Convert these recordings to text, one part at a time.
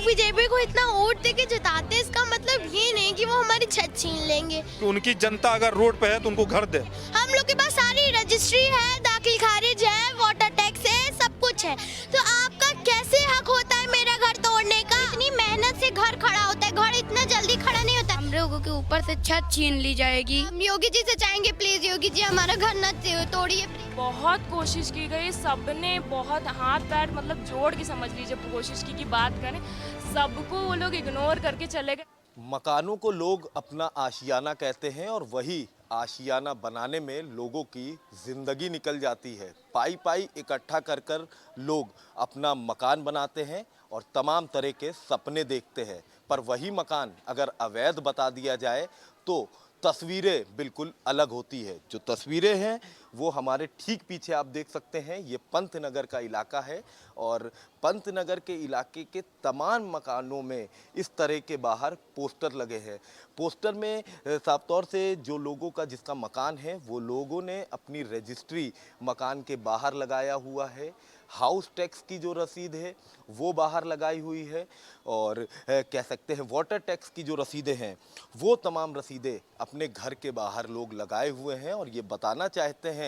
लोग बीजेपी को इतना वोट देके जिताते हैं, इसका मतलब ये नहीं कि वो हमारी छत छीन लेंगे। तो उनकी जनता अगर रोड पे है तो उनको घर दे। हम लोग के पास सारी रजिस्ट्री है, दाखिल खारिज है, वाटर टैक्स है, सब कुछ है, तो आपका कैसे हक होता है मेरा घर तोड़ने का? इतनी मेहनत से घर खड़ा होता है, घर इतना जल्दी खड़ा नहीं होता। हम लोगों के ऊपर से छत छीन ली जाएगी। हम योगी जी से चाहेंगे, प्लीज योगी जी हमारा घर न तोड़िए। बहुत कोशिश की गई, सबने बहुत हाथ पैर मतलब जोड़ के समझ लीजिए कोशिश की बात करें, सबको वो लोग इग्नोर करके चले गए। मकानों को लोग अपना आशियाना कहते हैं और वही आशियाना बनाने में लोगों की ज़िंदगी निकल जाती है। पाई पाई इकट्ठा कर कर लोग अपना मकान बनाते हैं और तमाम तरह के सपने देखते हैं, पर वही मकान अगर अवैध बता दिया जाए तो तस्वीरें बिल्कुल अलग होती है। जो तस्वीरें हैं वो हमारे ठीक पीछे आप देख सकते हैं, ये पंतनगर का इलाका है और पंतनगर के इलाके के तमाम मकानों में इस तरह के बाहर पोस्टर लगे हैं। पोस्टर में साफ तौर से जो लोगों का जिसका मकान है वो लोगों ने अपनी रजिस्ट्री मकान के बाहर लगाया हुआ है, हाउस टैक्स की जो रसीद है वो बाहर लगाई हुई है और कह सकते हैं वाटर टैक्स की जो रसीदें हैं वो तमाम रसीदें अपने घर के बाहर लोग लगाए हुए हैं और ये बताना चाहते हैं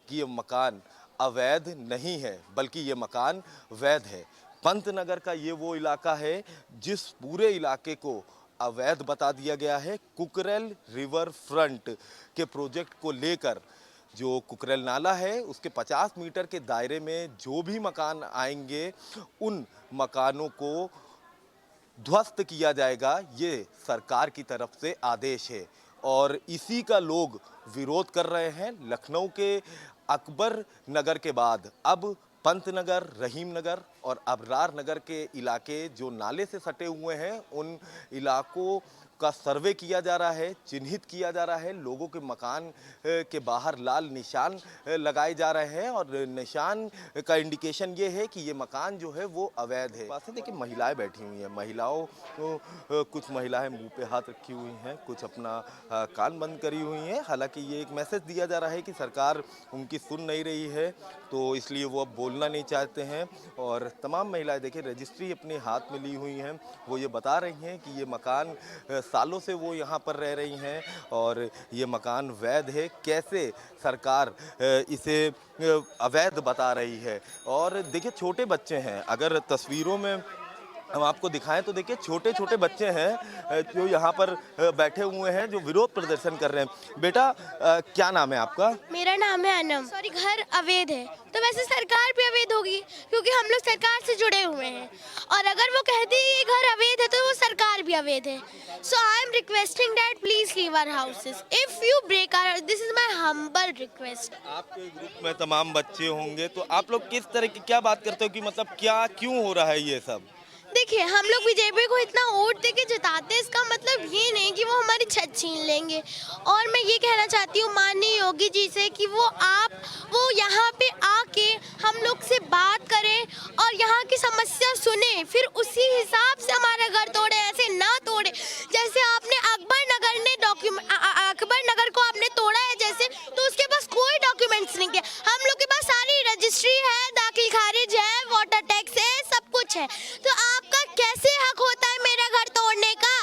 कि ये मकान अवैध नहीं है बल्कि ये मकान वैध है। पंतनगर का ये वो इलाका है जिस पूरे इलाके को अवैध बता दिया गया है। कुकरेल रिवर फ्रंट के प्रोजेक्ट को लेकर जो कुकरेल नाला है उसके 50 मीटर के दायरे में जो भी मकान आएंगे उन मकानों को ध्वस्त किया जाएगा, ये सरकार की तरफ से आदेश है और इसी का लोग विरोध कर रहे हैं। लखनऊ के अकबर नगर के बाद अब पंतनगर, रहीम नगर और अबरार नगर के इलाके जो नाले से सटे हुए हैं उन इलाकों का सर्वे किया जा रहा है, चिन्हित किया जा रहा है। लोगों के मकान के बाहर लाल निशान लगाए जा रहे हैं और निशान का इंडिकेशन ये है कि ये मकान जो है वो अवैध है। पास देखिए महिलाएं बैठी हुई हैं, महिलाओं को कुछ महिलाएं मुंह पे हाथ रखी हुई हैं, कुछ अपना कान बंद करी हुई हैं। हालांकि ये एक मैसेज दिया जा रहा है कि सरकार उनकी सुन नहीं रही है तो इसलिए वो अब बोलना नहीं चाहते हैं और तमाम महिलाएं देखिए रजिस्ट्री अपने हाथ में ली हुई हैं। वो ये बता रही हैं कि ये मकान सालों से वो यहाँ पर रह रही हैं और ये मकान वैध है, कैसे सरकार इसे अवैध बता रही है। और देखिए छोटे बच्चे हैं, अगर तस्वीरों में हम आपको दिखाएं तो देखिए छोटे छोटे बच्चे हैं जो यहाँ पर बैठे हुए हैं जो विरोध प्रदर्शन कर रहे हैं। बेटा क्या नाम है आपका? मेरा नाम है अनम। सॉरी, घर अवैध है तो वैसे सरकार भी अवैध होगी क्योंकि हम लोग सरकार से जुड़े हुए हैं और अगर वो कहती है ये घर अवैध है तो वो सरकार भी अवैध है। So I am requesting that please leave our houses if you break our, this is my humble request. आपके ग्रुप में तमाम बच्चे होंगे तो आप लोग किस तरह की क्या बात करते हो कि मतलब क्या क्यों हो रहा है ये सब? देखिए, हम लोग बीजेपी को इतना वोट देके जिताते हैं, इसका मतलब ये नहीं कि वो हमारी छत छीन लेंगे। और मैं ये कहना चाहती हूँ माननीय योगी जी से कि वो यहाँ पे आके हम लोग से बात करें और यहाँ की समस्या सुने, फिर उसी हिसाब से हमारा घर तोड़े, ऐसे ना तोड़े जैसे आपने अकबर नगर को आपने तोड़ा है जैसे, तो उसके पास कोई डॉक्यूमेंट्स नहीं है। हम लोग के पास सारी रजिस्ट्री है, दाखिल खारिज है, वाटर टैक्स है, सब कुछ है, तो आपका कैसे हक होता है मेरा घर तोड़ने का?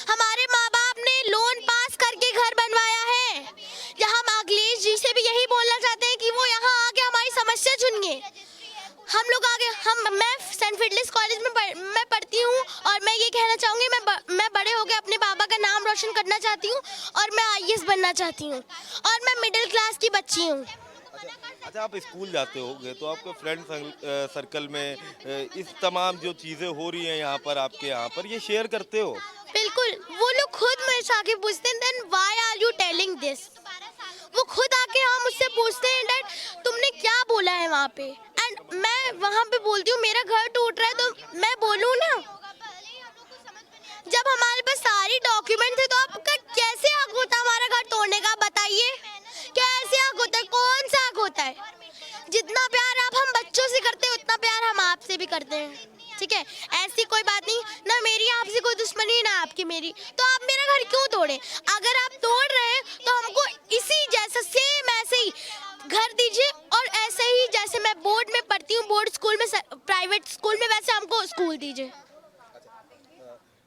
हमारे माँ बाप ने लोन पास करके घर बनवाया है। यहाँ हम अखिलेश जी से भी यही बोलना चाहते हैं कि वो यहाँ आके हमारी समस्या सुनिए। हम लोग आगे मैं सेंट फिडलिस कॉलेज में मैं पढ़ती हूँ और मैं ये कहना चाहूँगी मैं बड़े हो गए अपने बाबा का नाम रोशन करना चाहती हूँ और मैं आईएएस बनना चाहती हूँ और मैं मिडिल क्लास की बच्ची हूँ। अच्छा, आप स्कूल जाते होंगे तो आपके फ्रेंड सर्कल में इस तमाम जो चीज़ें हो रही हैं यहाँ पर आपके यहाँ पर ये शेयर करते हो? बिल्कुल, वो लोग खुद मेरे से आके पूछते हैं then why are you telling this. वो खुद आके हम उससे पूछते हैं डैड तुमने क्या बोला है वहाँ पे, एंड मैं वहाँ पे बोलती हूँ मेरा घर टूट रहा है तो मैं बोलूँ ना। जब हमारे पास सारी डॉक्यूमेंट है तो आपका कैसे हक होता है हमारा घर तोड़ने का? बताइए कैसे हक होता है? कौन सा हक होता है? जितना प्यार आप हम बच्चों से करते हैं उतना प्यार हम आपसे भी करते हैं, ठीक है? ऐसी कोई बात नहीं, ना मेरी आपसे कोई दुश्मनी ना आपकी मेरी, तो आप मेरा घर क्यों तोड़े? अगर आप तोड़ रहे हैं तो हमको इसी जैसा सेम ऐसे ही घर दीजिए, और ऐसे ही जैसे मैं बोर्ड में पढ़ती हूँ, बोर्ड स्कूल में, प्राइवेट स्कूल में, वैसे हमको स्कूल दीजिए।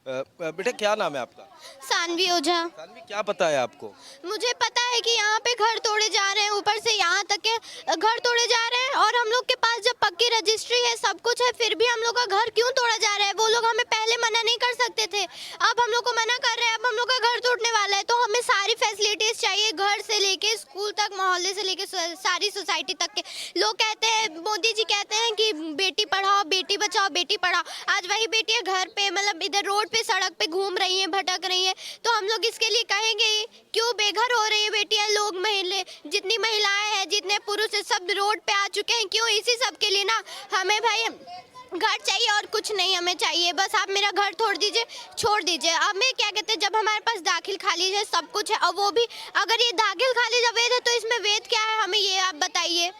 बेटा क्या नाम है आपका? सानवी ओझा। सानवी, क्या पता है आपको? मुझे पता है कि यहाँ पे घर तोड़े जा रहे हैं, ऊपर से यहाँ तक के घर तोड़े जा रहे हैं, और हम लोग के पास जब पक्की रजिस्ट्री है, सब कुछ है, फिर भी हम लोग का घर क्यों तोड़ा जा रहा है? वो लोग हमें पहले मना नहीं कर सकते थे, अब हम लोग को मना कर रहे हैं, अब हम लोग का घर टूटने वाला है। तो हमें सारी फैसिलिटीज चाहिए, घर से लेके स्कूल तक, मोहल्ले से लेके सारी सोसाइटी तक के। लोग कहते हैं, मोदी जी कहते हैं कि बेटी पढ़ाओ, बेटी बचाओ, बेटी पढ़ाओ। आज वही बेटियां घर पे, मतलब इधर रोड पे, सड़क पे घूम रही हैं, भटक रही हैं। तो हम लोग इसके लिए कहेंगे, क्यों बेघर हो रही है बेटियां? लोग महिला, जितनी महिलाएं हैं, जितने पुरुष हैं, सब रोड पे आ चुके हैं। क्यों? इसी सब के लिए ना। हमें भाई घर चाहिए और कुछ नहीं हमें चाहिए, बस आप मेरा घर छोड़ दीजिए, छोड़ दीजिए। अब मैं क्या कहते हैं, जब हमारे पास दाखिल खाली है, सब कुछ है, और वो भी अगर ये दाखिल खाली जब वेद है, तो इसमें वेद क्या है? हमें ये आप बताइए।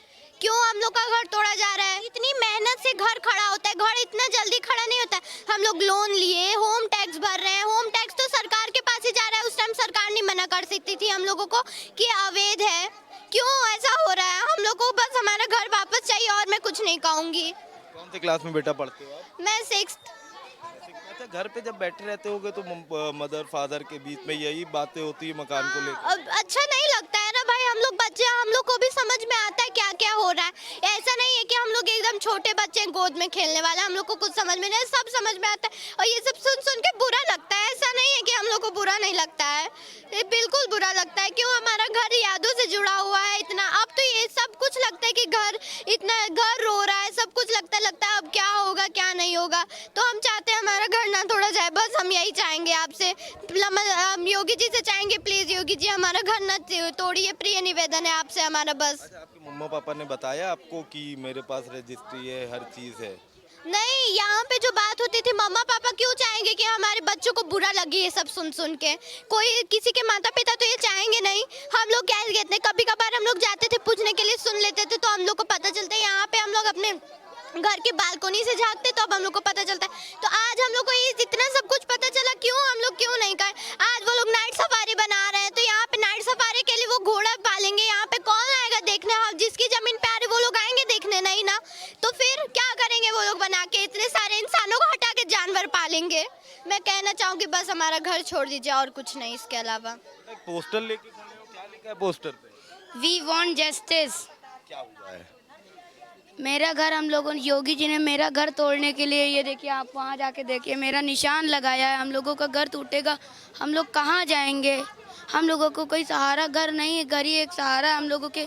क्यों हम लोग का घर तोड़ा जा रहा है? इतनी मेहनत से घर खड़ा होता है, घर इतना जल्दी खड़ा नहीं होता है। हम लोग लोन लिए, होम टैक्स भर रहे हैं, होम टैक्स तो सरकार के पास ही जा रहा है। उस टाइम सरकार नहीं मना कर सकती थी हम लोगों को कि अवैध है। क्यों ऐसा हो रहा है? हम लोग को बस हमारा घर वापस चाहिए, और मैं कुछ नहीं कहूँगी। कौन से क्लास में बेटा पढ़ते हो आप? मैं 6th। अच्छा, घर पे जब बैठे रहते होगे तो मदर फादर के बीच में यही बातें होती है मकान को लेकर? अब अच्छा नहीं लगता है ना भाई, हम लोग बच्चे, हम लोग को भी समझ में आता है क्या क्या हो रहा है। ऐसा नहीं है कि हम लोग एकदम छोटे बच्चे हैं, गोद में खेलने वाले, हम लोग को कुछ समझ में नहीं, सब समझ में आता है। और ये सब सुन सुन के बुरा लगता है। ऐसा नहीं है कि हम लोग को बुरा नहीं लगता है, ये बिल्कुल बुरा लगता है। क्यों? हमारा घर यादों से जुड़ा हुआ है इतना। अब तो ये सब कुछ लगता है कि घर इतना, घर रो रहा है, सब कुछ लगता है अब क्या होगा क्या नहीं होगा। तो हम चाहते हैं हमारा घर ना तोड़ा जाए, बस हम यही चाहेंगे आपसे। हम योगी जी से चाहेंगे, प्लीज योगी जी हमारा घर ना तोड़िए, प्रिय निवेदन है आपसे हमारा, बस। अच्छा, आपके मम्मा पापा ने बताया आपको कि मेरे पास रजिस्ट्री है, हर चीज है? नहीं, यहाँ पे जो बात होती थी, मम्मा पापा क्यों चाहेंगे कि हमारे बच्चों को बुरा लगे ये सब सुन सुन के? कोई किसी के माता पिता तो ये चाहेंगे नहीं। हम लोग क्या कहते हैं, कभी कभार हम लोग जाते थे पूछने के लिए, सुन लेते थे, तो हम लोग को पता चलता है। यहाँ पे हम लोग अपने घर की बालकोनी से झांकते, तो अब हम लोग को पता चलता है। तो आज हम लोग को ये इतना सब कुछ पता चला, क्यों हम लोग क्यों नहीं करें? आज वो लोग नाइट सफारी बना रहे हैं, तो यहाँ पे नाइट सफारी के लिए वो घोड़ा पालेंगे, यहाँ पे कौन आएगा देखने? हम जिसकी जमीन पे आ रही वो लोग आएंगे देखने, नहीं ना। तो फिर क्या करेंगे वो लोग बना के? इतने सारे इंसानों को हटा के जानवर पालेंगे। मैं कहना चाहूँगी बस हमारा घर छोड़ दीजिए, और कुछ नहीं इसके अलावा। एक पोस्टर लेके खड़े हो, क्या लिखा है पोस्टर पे? We want justice. क्या हुआ है? मेरा घर, हम लोगों ने, योगी जी ने मेरा घर तोड़ने के लिए, ये देखिए आप वहाँ जाके देखिए, मेरा निशान लगाया है। हम लोगों का घर टूटेगा, हम लोग कहाँ जाएंगे? हम लोगों को कोई सहारा घर नहीं है, घर ही एक सहारा। हम लोगों के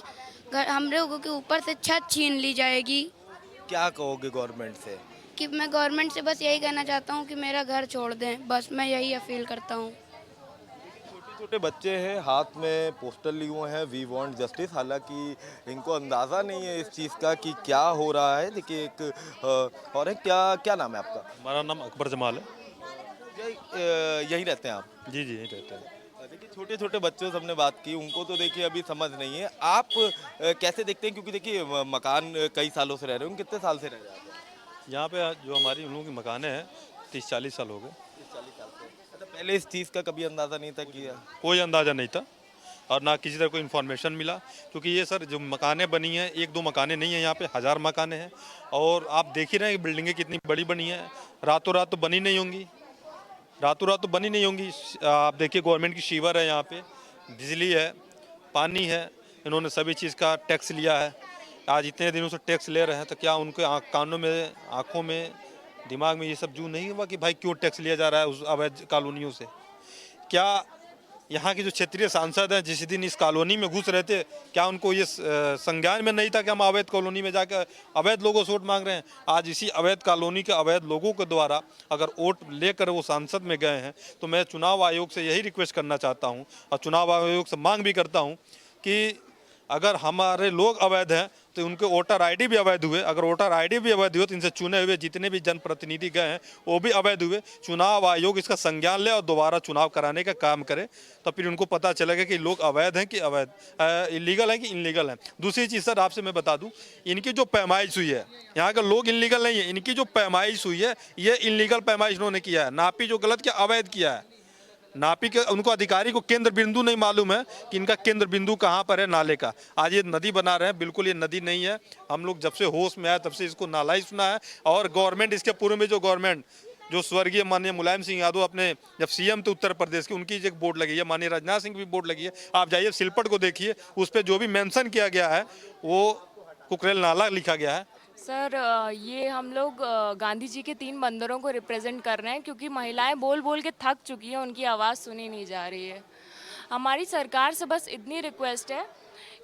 घर, हम लोगों के ऊपर से छत छीन ली जाएगी। क्या कहोगे गवर्नमेंट से? कि मैं गवर्नमेंट से बस यही कहना चाहता हूँ कि मेरा घर छोड़ दें, बस मैं यही अपील करता हूँ। छोटे बच्चे हैं, हाथ में पोस्टर लिए हुए हैं, वी वांट जस्टिस। हालांकि इनको अंदाज़ा नहीं है इस चीज़ का कि क्या हो रहा है। देखिए एक और है, क्या नाम है आपका? हमारा नाम अकबर जमाल है। यही रहते हैं आप? जी जी, यही रहते हैं। देखिए छोटे छोटे बच्चों से हमने बात की, उनको तो देखिए अभी समझ नहीं है। आप कैसे देखते हैं? क्योंकि देखिए मकान कई सालों से रह रहे हो, कितने साल से रह रहे हैं यहाँ पे? जो हमारी उन लोगों की मकान है 30-40 साल हो गए। 40 साल से। अच्छा, पहले इस चीज़ का कभी अंदाज़ा नहीं था कि कोई अंदाज़ा नहीं था, और ना किसी तरह कोई इन्फॉर्मेशन मिला। क्योंकि ये सर जो मकानें बनी हैं, एक दो मकानें नहीं हैं, यहाँ पे 1000 मकानें हैं। और आप देख ही रहे हैं कि बिल्डिंगें कितनी बड़ी बनी हैं। रातों रात तो बनी नहीं होंगी, रातों रात तो बनी नहीं होंगी। आप देखिए गवर्नमेंट की सीवर है, यहाँ पे बिजली है, पानी है, इन्होंने सभी चीज़ का टैक्स लिया है। आज इतने दिनों से टैक्स ले रहे हैं, तो क्या उनके कानों में, आँखों में, दिमाग में ये सब जू नहीं हुआ कि भाई क्यों टैक्स लिया जा रहा है उस अवैध कॉलोनियों से? क्या यहाँ के जो क्षेत्रीय सांसद हैं, जिस दिन इस कॉलोनी में घुस रहे थे, क्या उनको ये संज्ञान में नहीं था कि हम अवैध कॉलोनी में जाकर अवैध लोगों से वोट मांग रहे हैं? आज इसी अवैध कॉलोनी के अवैध लोगों के द्वारा अगर वोट लेकर वो सांसद में गए हैं, तो मैं चुनाव आयोग से यही रिक्वेस्ट करना चाहता हूँ, और चुनाव आयोग से मांग भी करता हूँ कि अगर हमारे लोग अवैध हैं तो उनके वोटर आईडी भी अवैध हुए। अगर वोटर आईडी भी अवैध हुए तो इनसे चुने हुए जितने भी जनप्रतिनिधि गए हैं वो भी अवैध हुए। चुनाव आयोग इसका संज्ञान ले और दोबारा चुनाव कराने का काम करे, तो फिर उनको पता चलेगा कि लोग अवैध हैं कि अवैध, इलीगल हैं कि इनलीगल हैं। दूसरी चीज़ सर आपसे मैं बता दूं, इनकी जो पैमाइश हुई है, यहाँ के लोग इनलीगल नहीं है, इनकी जो पैमाइश हुई है ये इनलीगल पैमाइश इन्होंने किया है। नापी जो गलत किया, अवैध किया है। नापी के उनको अधिकारी को केंद्र बिंदु नहीं मालूम है कि इनका केंद्र बिंदु कहाँ पर है नाले का। आज ये नदी बना रहे हैं, बिल्कुल ये नदी नहीं है। हम लोग जब से होश में आए तब से इसको नाला ही सुना है। और गवर्नमेंट, इसके पूर्व में जो गवर्नमेंट, जो स्वर्गीय माननीय मुलायम सिंह यादव अपने जब सीएम थे उत्तर प्रदेश की, उनकी एक बोर्ड लगी है, माननीय राजनाथ सिंह की भी बोर्ड लगी है। आप जाइए सिलपट को देखिए, उस पर जो भी मेंशन किया गया है वो कुकरेल नाला लिखा गया है। सर ये हम लोग गांधी जी के 3 बंदरों को रिप्रेजेंट कर रहे हैं, क्योंकि महिलाएं बोल बोल के थक चुकी हैं, उनकी आवाज़ सुनी नहीं जा रही है। हमारी सरकार से बस इतनी रिक्वेस्ट है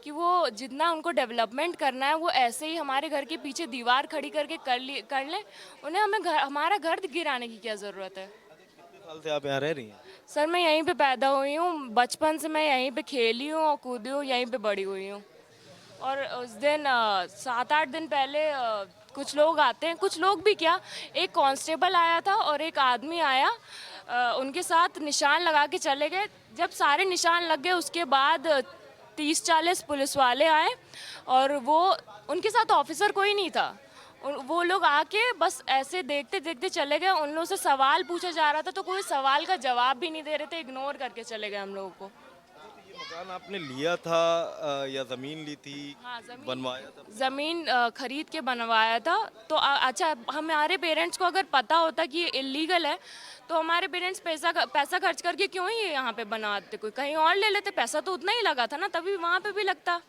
कि वो जितना उनको डेवलपमेंट करना है वो ऐसे ही हमारे घर के पीछे दीवार खड़ी करके कर लें। उन्हें हमारा घर गिराने की क्या ज़रूरत है। कितने साल से आप यहाँ रह रही हैं? सर मैं यहीं पे पैदा हुई हूँ, बचपन से मैं यहीं पे खेली हूँ और कूदी हूँ, यहीं पे बड़ी हुई हूँ। और उस दिन 7-8 दिन पहले कुछ लोग आते हैं, कुछ लोग भी क्या, एक कांस्टेबल आया था और एक आदमी आया, उनके साथ निशान लगा के चले गए। जब सारे निशान लग गए उसके बाद 30-40 पुलिस वाले आए और वो, उनके साथ ऑफिसर कोई नहीं था। वो लोग आके बस ऐसे देखते देखते चले गए। उन लोगों से सवाल पूछा जा रहा था तो कोई सवाल का जवाब भी नहीं दे रहे थे, इग्नोर करके चले गए हम लोगों को। मकान आपने लिया था या ज़मीन ली थी? हाँ, ज़मीन बनवाया था? ज़मीन खरीद के बनवाया था। तो अच्छा, हमारे पेरेंट्स को अगर पता होता कि ये इलीगल है तो हमारे पेरेंट्स पैसा खर्च करके क्यों ही यहाँ पे बनाते, कोई कहीं और ले लेते। पैसा तो उतना ही लगा था ना, तभी वहाँ पे भी लगता।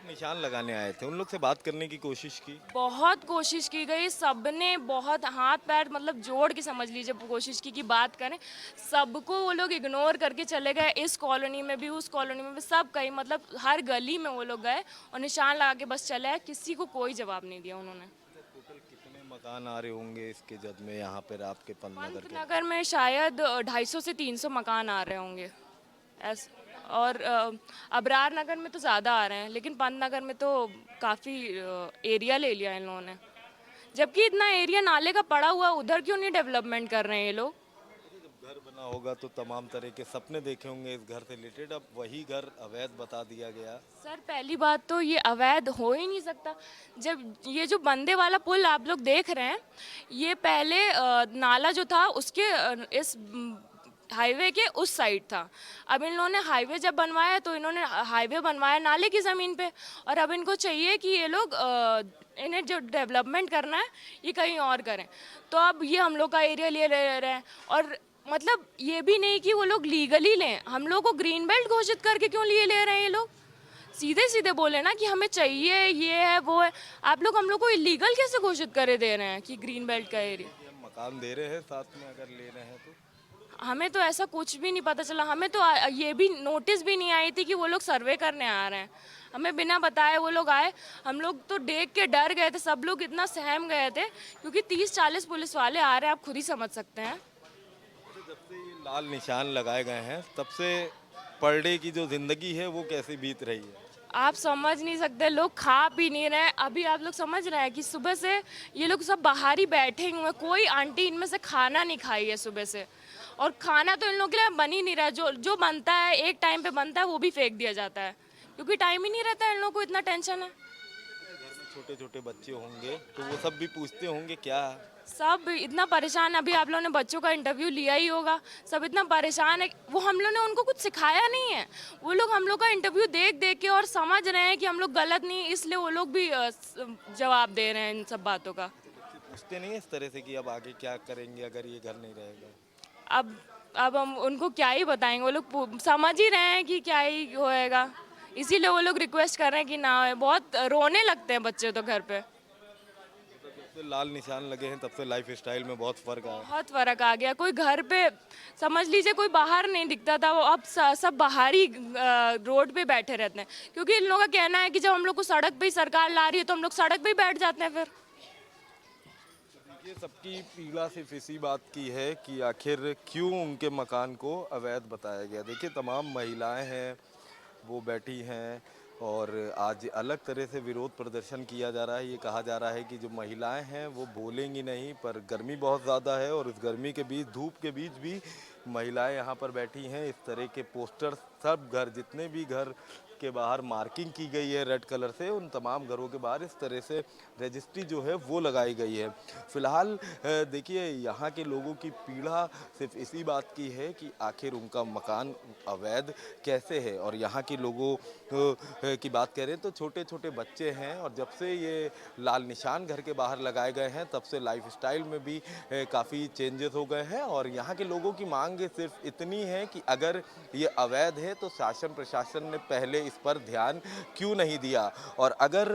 निशान लगाने आए थे, उन लोग से बात करने की कोशिश की? बहुत कोशिश की गई, सबने बहुत हाथ पैर मतलब जोड़ के समझ लीजिए कोशिश की कि बात करें। सबको वो लोग इग्नोर करके चले गए। इस कॉलोनी में भी, उस कॉलोनी में भी, सब कहीं मतलब हर गली में वो लोग गए और निशान लगा के बस चले आए। किसी को कोई जवाब नहीं दिया उन्होंने। टोटल कितने मकान आ रहे होंगे इसके जद में यहाँ पर आपके पंतनगर के? पंतनगर में शायद 250 से 300 मकान आ रहे होंगे ऐसे। और अबरार नगर में तो ज़्यादा आ रहे हैं, लेकिन पंतनगर में तो काफ़ी एरिया ले लिया इन लोगों ने। जबकि इतना एरिया नाले का पड़ा हुआ, उधर क्यों नहीं डेवलपमेंट कर रहे हैं ये लोग। जब घर बना होगा तो तमाम तरह के सपने देखे होंगे इस घर से रिलेटेड, अब वही घर अवैध बता दिया गया। सर पहली बात तो ये अवैध हो ही नहीं सकता। जब ये जो बंदे वाला पुल आप लोग देख रहे हैं, ये पहले नाला जो था उसके इस हाईवे के उस साइड था। अब इन लोगों ने हाईवे जब बनवाया तो इन्होंने हाईवे बनवाया नाले की ज़मीन पे, और अब इनको चाहिए कि ये लोग इन्हें जो डेवलपमेंट करना है ये कहीं और करें। तो अब ये हम लोग का एरिया ले रहे हैं, और मतलब ये भी नहीं कि वो लोग लीगली लें। हम लोग को ग्रीन बेल्ट घोषित करके क्यों लिए ले रहे हैं ये लोग। सीधे सीधे बोले ना कि हमें चाहिए, ये है वो है। आप लोग हम लोग को इलीगल कैसे घोषित करे दे रहे हैं कि ग्रीन बेल्ट का एरिया। हम मकान दे रहे हैं साथ में, अगर ले रहे हैं तो हमें तो ऐसा कुछ भी नहीं पता चला। हमें तो ये भी नोटिस भी नहीं आई थी कि वो लोग सर्वे करने आ रहे हैं। हमें बिना बताए वो लोग आए। हम लोग तो देख के डर गए थे, सब लोग इतना सहम गए थे, क्योंकि 30-40 पुलिस वाले आ रहे हैं, आप खुद ही समझ सकते हैं। जब से ये लाल निशान लगाए गए हैं तब से पर डे की जो ज़िंदगी है वो कैसी बीत रही है? आप समझ नहीं सकते, लोग खा पी नहीं रहे। अभी आप लोग समझ रहे हैं कि सुबह से ये लोग सब बाहर ही बैठे हुए हैं। कोई आंटी इनमें से खाना नहीं खाई है सुबह से, और खाना तो इन लोगों के लिए बन ही नहीं रहा है। जो बनता है एक टाइम पे बनता है वो भी फेंक दिया जाता है, क्योंकि टाइम ही नहीं रहता है इन लोगों को, इतना टेंशन है। घर में छोटे छोटे बच्चे होंगे तो वो सब भी पूछते होंगे क्या? सब इतना परेशान। अभी आप लोगों ने बच्चों का इंटरव्यू लिया ही होगा, सब इतना परेशान है। वो हम लोग ने उनको कुछ सिखाया नहीं है। वो लोग हम लोग का इंटरव्यू देख देख के और समझ रहे हैं कि हम लोग गलत नहीं, इसलिए वो लोग भी जवाब दे रहे हैं इन सब बातों का। बच्चे पूछते नहीं इस तरह से कि अब आगे क्या करेंगे अगर ये घर नहीं रहेगा? अब हम उनको क्या ही बताएंगे, वो लोग समझ ही रहे हैं कि क्या ही होएगा, इसीलिए वो लोग रिक्वेस्ट कर रहे हैं कि ना होए। बहुत रोने लगते हैं बच्चे तो घर पे। जब से लाल निशान लगे हैं तब से लाइफ स्टाइल में बहुत फ़र्क आया। बहुत फ़र्क आ गया। कोई घर पे समझ लीजिए कोई बाहर नहीं दिखता था, वो अब सब बाहर ही रोड पे बैठे रहते हैं, क्योंकि इन लोगों का कहना है कि जब हम लोग को सड़क पे ही सरकार ला रही है तो हम लोग सड़क पे ही बैठ जाते हैं। फिर ये सबकी पीड़ा सिर्फ इसी बात की है कि आखिर क्यों उनके मकान को अवैध बताया गया। देखिए तमाम महिलाएं हैं वो बैठी हैं और आज अलग तरह से विरोध प्रदर्शन किया जा रहा है। ये कहा जा रहा है कि जो महिलाएं हैं वो बोलेंगी नहीं, पर गर्मी बहुत ज़्यादा है और इस गर्मी के बीच, धूप के बीच भी महिलाएं यहाँ पर बैठी हैं। इस तरह के पोस्टर सब घर, जितने भी घर के बाहर मार्किंग की गई है रेड कलर से। उन तमाम घरों के बाहर इस तरह से रजिस्ट्री जो है वो लगाई गई है। फिलहाल देखिए यहाँ के लोगों की पीड़ा सिर्फ इसी बात की है कि आखिर उनका मकान अवैध कैसे है। और यहाँ के लोगों की बात करें तो छोटे छोटे बच्चे हैं, और जब से ये लाल निशान घर के बाहर लगाए गए हैं तब से लाइफस्टाइल में भी काफ़ी चेंजेस हो गए हैं। और यहाँ के लोगों की मांग सिर्फ इतनी है कि अगर ये अवैध है तो शासन प्रशासन ने पहले इस पर ध्यान क्यों नहीं दिया, और अगर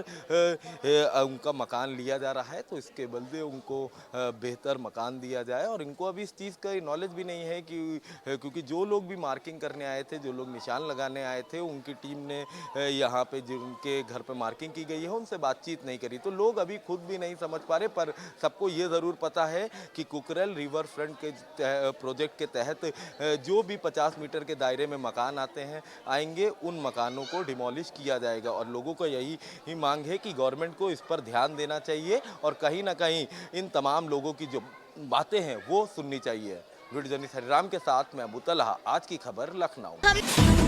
उनका मकान लिया जा रहा है तो इसके बदले उनको बेहतर मकान दिया जाए। और इनको अभी इस चीज़ का नॉलेज भी नहीं है कि क्योंकि जो लोग भी मार्किंग करने आए थे, जो लोग निशान लगाने आए थे, उनकी टीम ने यहाँ पे जिनके घर पे मार्किंग की गई है उनसे बातचीत नहीं करी। तो लोग अभी खुद भी नहीं समझ पा रहे, पर सबको ये ज़रूर पता है कि कुकरेल रिवर फ्रंट के प्रोजेक्ट के तहत जो भी 50 मीटर के दायरे में मकान आएंगे उन मकानों को डिमोलिश किया जाएगा। और लोगों को यही ही मांग है कि गवर्नमेंट को इस पर ध्यान देना चाहिए और कहीं ना कहीं इन तमाम लोगों की जो बातें हैं वो सुननी चाहिए। वीडियो जर्नलिस्ट हरिराम के साथ मैं अबू तलहा, आज की खबर लखनऊ।